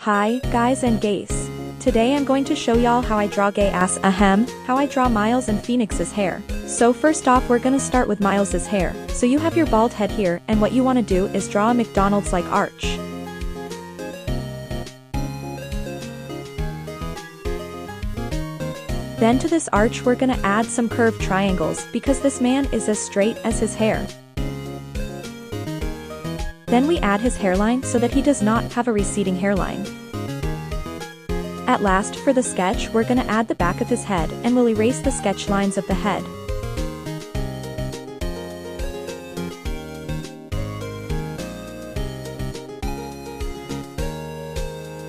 Hi, guys and gays. Today I'm going to show y'all how I draw gay ass how I draw Miles and Phoenix's hair. So first off we're gonna start with Miles's hair. So you have your bald head here and what you wanna do is draw a McDonald's-like arch. Then to this arch we're gonna add some curved triangles because this man is as straight as his hair. Then we add his hairline so that he does not have a receding hairline. At last for the sketch we're gonna add the back of his head and we'll erase the sketch lines of the head.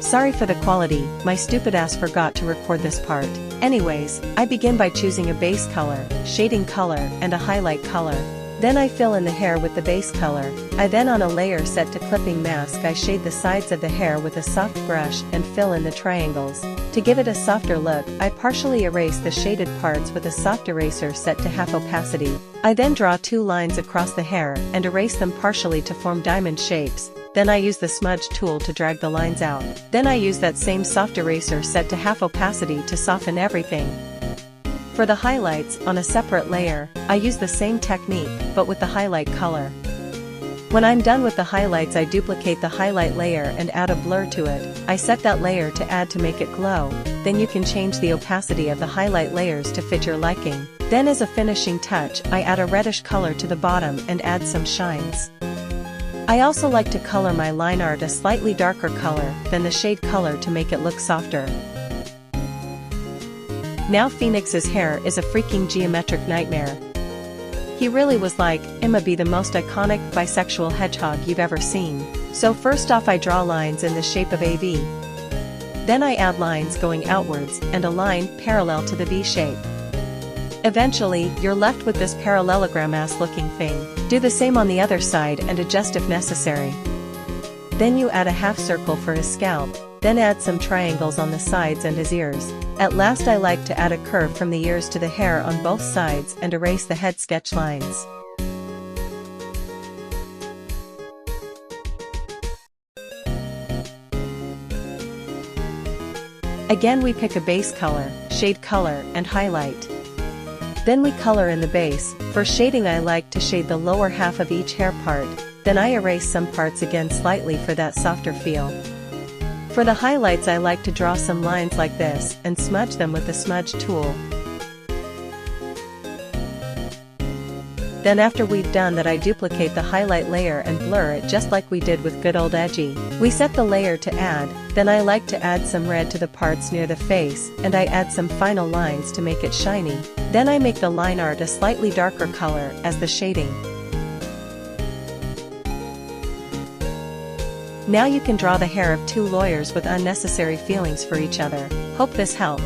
Sorry for the quality, my stupid ass forgot to record this part. Anyways, I begin by choosing a base color, shading color, and a highlight color. Then I fill in the hair with the base color. I then on a layer set to clipping mask I shade the sides of the hair with a soft brush and fill in the triangles. To give it a softer look, I partially erase the shaded parts with a soft eraser set to half opacity. I then draw two lines across the hair and erase them partially to form diamond shapes. Then I use the smudge tool to drag the lines out. Then I use that same soft eraser set to half opacity to soften everything. For the highlights, on a separate layer, I use the same technique, but with the highlight color. When I'm done with the highlights I duplicate the highlight layer and add a blur to it. I set that layer to add to make it glow. Then you can change the opacity of the highlight layers to fit your liking. Then as a finishing touch I add a reddish color to the bottom and add some shines. I also like to color my line art a slightly darker color than the shade color to make it look softer. Now Phoenix's hair is a freaking geometric nightmare. He really was like, I'ma be the most iconic bisexual hedgehog you've ever seen. So first off I draw lines in the shape of a V. Then I add lines going outwards and a line parallel to the V shape. Eventually, you're left with this parallelogram-ass looking thing. Do the same on the other side and adjust if necessary. Then you add a half circle for his scalp, then add some triangles on the sides and his ears. At last I like to add a curve from the ears to the hair on both sides and erase the head sketch lines. Again we pick a base color, shade color, and highlight. Then we color in the base. For shading I like to shade the lower half of each hair part, then I erase some parts again slightly for that softer feel. For the highlights I like to draw some lines like this and smudge them with the smudge tool. Then after we've done that I duplicate the highlight layer and blur it just like we did with good old edgy. We set the layer to add, then I like to add some red to the parts near the face and I add some final lines to make it shiny. Then I make the line art a slightly darker color as the shading. Now you can draw the hair of two lawyers with unnecessary feelings for each other. Hope this helped.